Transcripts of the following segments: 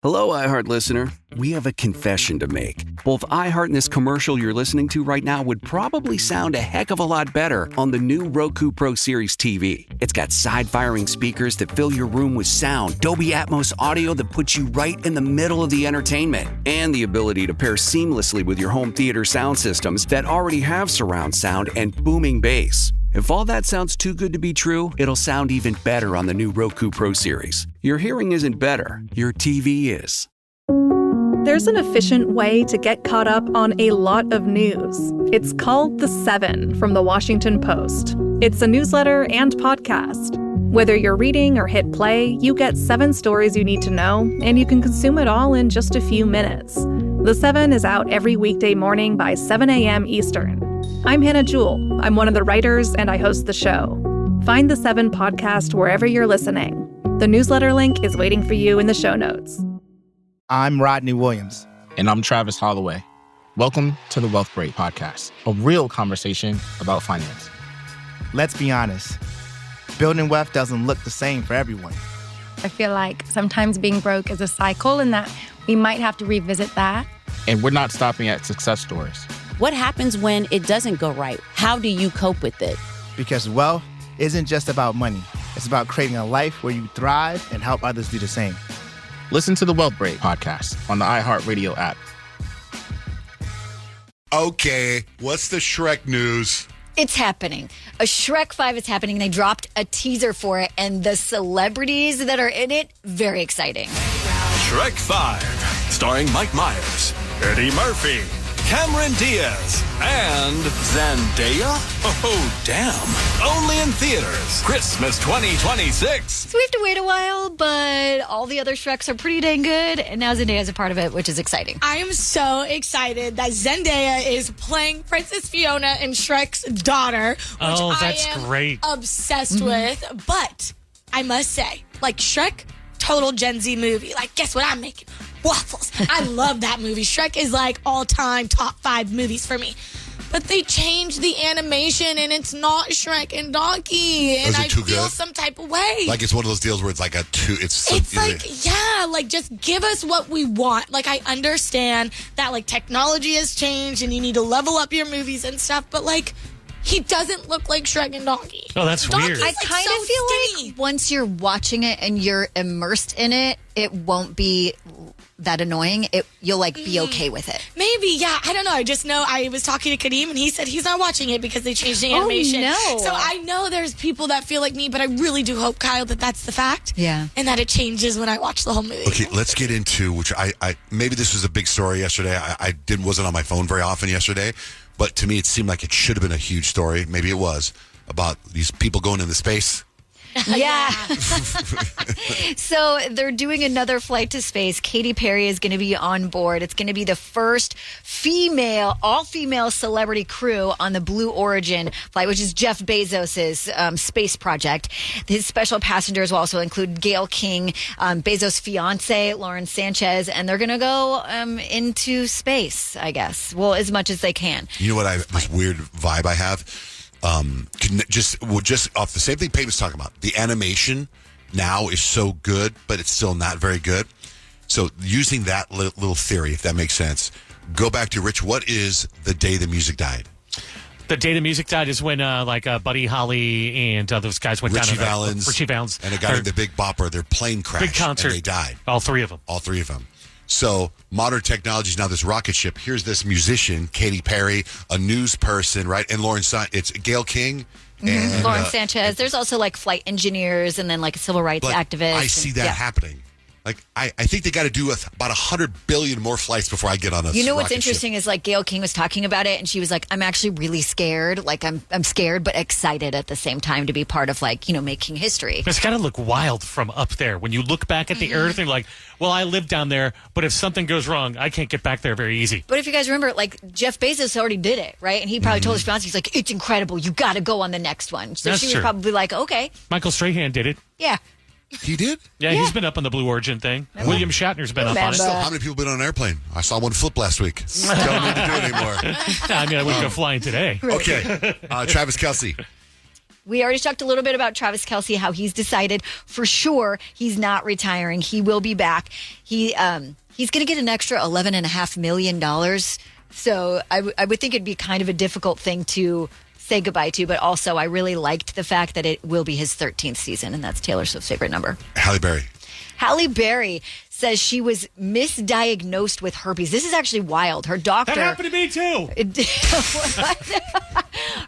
Hello, iHeart listener. We have a confession to make. Both iHeart and this commercial you're listening to right now would probably sound a heck of a lot better on the new Roku Pro Series TV. It's got side-firing speakers that fill your room with sound, Dolby Atmos audio that puts you right in the middle of the entertainment, and the ability to pair seamlessly with your home theater sound systems that already have surround sound and booming bass. If all that sounds too good to be true, it'll sound even better on the new Roku Pro Series. Your hearing isn't better, your TV is. There's an efficient way to get caught up on a lot of news. It's called The Seven from The Washington Post. It's a newsletter and podcast. Whether you're reading or hit play, you get 7 stories you need to know, and you can consume it all in just a few minutes. The Seven is out every weekday morning by 7 a.m. Eastern. I'm Hannah Jewell. I'm one of the writers, and I host the show. Find The Seven podcast wherever you're listening. The newsletter link is waiting for you in the show notes. I'm Rodney Williams. And I'm Travis Holloway. Welcome to the Wealth Break Podcast, a real conversation about finance. Let's be honest. Building wealth doesn't look the same for everyone. I feel like sometimes being broke is a cycle and that we might have to revisit that. And we're not stopping at success stories. What happens when it doesn't go right? How do you cope with it? Because wealth isn't just about money. It's about creating a life where you thrive and help others do the same. Listen to the Wealth Break Podcast on the iHeartRadio app. Okay, what's the Shrek news? It's happening. A Shrek 5 is happening. They dropped a teaser for it, and the celebrities that are in it, very exciting. Shrek 5, starring Mike Myers, Eddie Murphy, Cameron Diaz, and Zendaya? Oh, damn. Only in theaters. Christmas 2026. So we have to wait a while, but all the other Shreks are pretty dang good, and now Zendaya's a part of it, which is exciting. I am so excited that Zendaya is playing Princess Fiona and Shrek's daughter, which that's I am great. obsessed with. But I must say, like Shrek, total Gen Z movie. Like, guess what I'm making? Waffles. I love that movie. Shrek is like all-time top 5 movies for me. But they changed the animation, and it's not Shrek and Donkey, and I feel some type of way. Like it's one of those deals where it's like a two. It's like, yeah, like just give us what we want. Like I understand that like technology has changed, and you need to level up your movies and stuff, but like he doesn't look like Shrek and Donkey. Oh, that's weird. I kind of feel like once you're watching it and you're immersed in it, it won't be that annoying. You'll like be okay with it. Maybe, yeah. I don't know. I just know I was talking to Kadeem and he said he's not watching it because they changed the animation. Oh, no. So I know there's people that feel like me, but I really do hope, Kyle, that that's the fact. Yeah. And that it changes when I watch the whole movie. Okay, let's get into which I maybe this was a big story yesterday. I wasn't on my phone very often yesterday, but to me it seemed like it should have been a huge story. Maybe it was about these people going into space. Yeah. So they're doing another flight to space. Katy Perry is going to be on board. It's going to be the first all-female celebrity crew on the Blue Origin flight, which is Jeff Bezos' space project. His special passengers will also include Gayle King, Bezos' fiance, Lauren Sanchez, and they're going to go into space, I guess. Well, as much as they can. You know what? This weird vibe I have. Just off the same thing Peyton was talking about. The animation now is so good, but it's still not very good. So using that little theory, if that makes sense, go back to Rich. What is the day the music died? The day the music died is when Buddy Holly and those guys went Richie down. Richie Valens. And a guy in the Big Bopper, their plane crashed. Big concert. And they died. All three of them. So modern technology is now this rocket ship. Here's this musician, Katy Perry, a news person, right? And it's Gayle King. And, Lauren Sanchez. There's also like flight engineers and then like a civil rights activist. I see that happening. Like, I think they got to do about 100 billion more flights before I get on a You know what's interesting is like Gayle King was talking about it and she was like, I'm actually really scared. Like I'm scared but excited at the same time to be part of like, making history. It's got to look wild from up there. When you look back at the Earth and you're like, well, I live down there, but if something goes wrong, I can't get back there very easy. But if you guys remember, like Jeff Bezos already did it, right? And he probably told his fiance, he's like, it's incredible. You got to go on the next one. So That's she was true. probably like, okay. Michael Strahan did it. Yeah. He did? Yeah, he's been up on the Blue Origin thing. William Shatner's been up on it. Still, how many people been on an airplane? I saw one flip last week. Don't need to do it anymore. I wouldn't go flying today. Okay. Travis Kelce. We already talked a little bit about Travis Kelce, how he's decided for sure he's not retiring. He will be back. He's going to get an extra $11.5 million. So I would think it'd be kind of a difficult thing to say goodbye to. But also, I really liked the fact that it will be his 13th season, and that's Taylor Swift's favorite number. Halle Berry. Halle Berry says she was misdiagnosed with herpes. This is actually wild. Her doctor... That happened to me, too.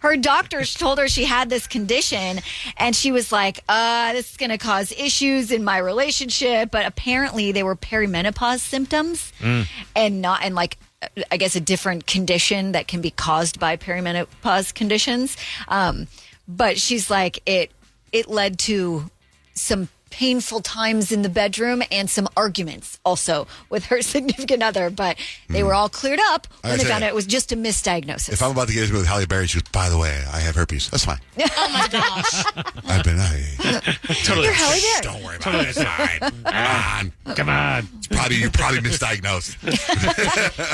Her doctors told her she had this condition, and she was like, this is going to cause issues in my relationship. But apparently they were perimenopause symptoms and like, I guess, a different condition that can be caused by perimenopause conditions. But she's like, it led to some painful times in the bedroom and some arguments also with her significant other, but they were all cleared up when they found out it was just a misdiagnosis. If I'm about to get into it with Halle Berry, she goes, by the way, I have herpes. That's fine. Oh my gosh. I've been... Totally. You're Halle Berry. Don't worry about it. It's fine. Come on. You're probably misdiagnosed.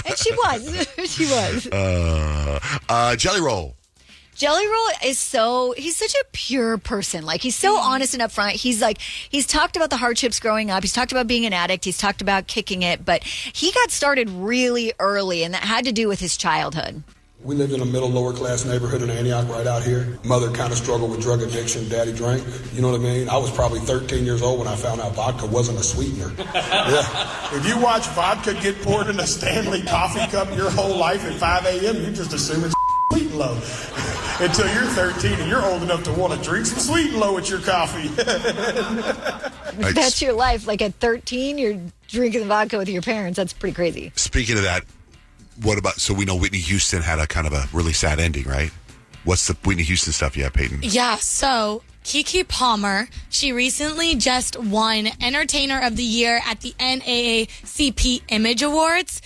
And she was. She was. Jelly Roll. Jelly Roll he's such a pure person. Like, he's so honest and upfront. He's talked about the hardships growing up. He's talked about being an addict. He's talked about kicking it, but he got started really early, and that had to do with his childhood. We lived in a middle, lower class neighborhood in Antioch right out here. Mother kind of struggled with drug addiction. Daddy drank. You know what I mean? I was probably 13 years old when I found out vodka wasn't a sweetener. Yeah. If you watch vodka get poured in a Stanley coffee cup your whole life at 5 a.m., you just assume it's sweet and low. Until you're 13 and you're old enough to want to drink some sweet and low with your coffee. That's your life. Like, at 13, you're drinking vodka with your parents. That's pretty crazy. Speaking of that, what about, so we know Whitney Houston had a kind of a really sad ending, right? What's the Whitney Houston stuff you have, Peyton? Yeah, so Keke Palmer, she recently just won Entertainer of the Year at the NAACP Image Awards.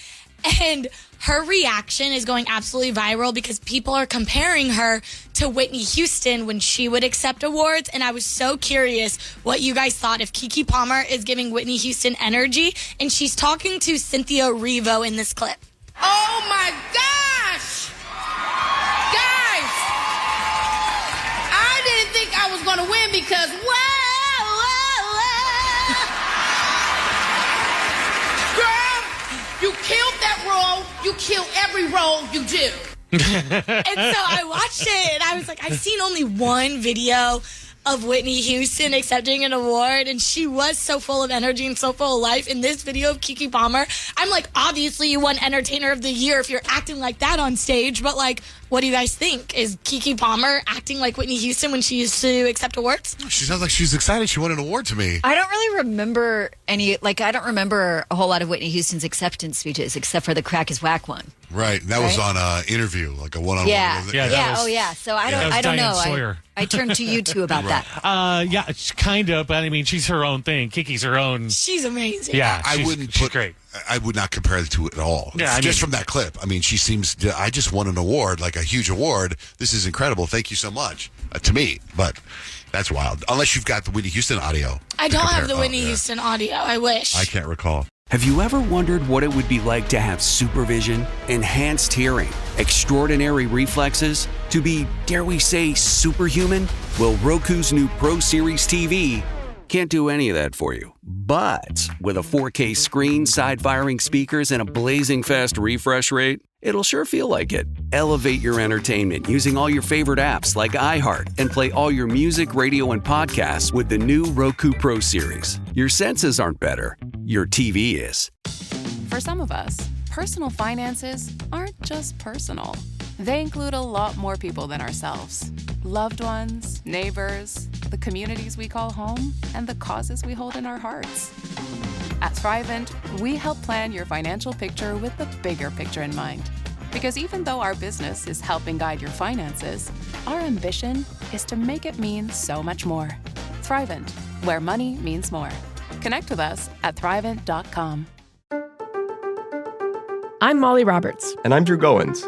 And her reaction is going absolutely viral because people are comparing her to Whitney Houston when she would accept awards. And I was so curious what you guys thought if Keke Palmer is giving Whitney Houston energy. And she's talking to Cynthia Erivo in this clip. Oh my gosh! Guys, I didn't think I was going to win because, girl, you killed that role. You kill every role you do. And so I watched it and I was like, I've seen only one video of Whitney Houston accepting an award, and she was so full of energy and so full of life. In this video of Keke Palmer, I'm like, obviously you won Entertainer of the Year if you're acting like that on stage, but like, what do you guys think? Is Keke Palmer acting like Whitney Houston when she used to accept awards? She sounds like she's excited she won an award to me. I don't really remember I don't remember a whole lot of Whitney Houston's acceptance speeches except for the Crack is Whack one. Right. That was on an interview, like a one-on-one. Yeah. Yeah. So I don't know. I turned to you two about that. Yeah, it's kind of, but I mean, she's her own thing. Kiki's her own. She's amazing. Yeah, she's great. I would not compare the two at all. Yeah, just from that clip. I mean, she seems, I just won an award, like a huge award. This is incredible. Thank you so much. To me, but that's wild. Unless you've got the Whitney Houston audio. I don't have the Whitney Houston audio. I wish. I can't recall. Have you ever wondered what it would be like to have supervision, enhanced hearing, extraordinary reflexes, to be, dare we say, superhuman? Well, Roku's new Pro Series TV can't do any of that for you. But with a 4K screen, side-firing speakers, and a blazing fast refresh rate, it'll sure feel like it. Elevate your entertainment using all your favorite apps like iHeart and play all your music, radio, and podcasts with the new Roku Pro Series. Your senses aren't better. Your TV is. For some of us, personal finances aren't just personal. They include a lot more people than ourselves. Loved ones, neighbors, the communities we call home, and the causes we hold in our hearts. At Thrivent, we help plan your financial picture with the bigger picture in mind. Because even though our business is helping guide your finances, our ambition is to make it mean so much more. Thrivent, where money means more. Connect with us at Thrivent.com. I'm Molly Roberts. And I'm Drew Goins.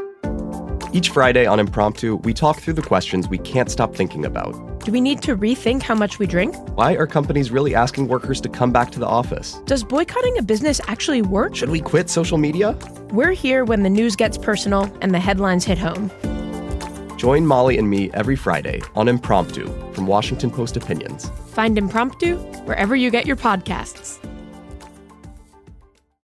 Each Friday on Impromptu, we talk through the questions we can't stop thinking about. Do we need to rethink how much we drink? Why are companies really asking workers to come back to the office? Does boycotting a business actually work? Should we quit social media? We're here when the news gets personal and the headlines hit home. Join Molly and me every Friday on Impromptu from Washington Post Opinions. Find Impromptu wherever you get your podcasts.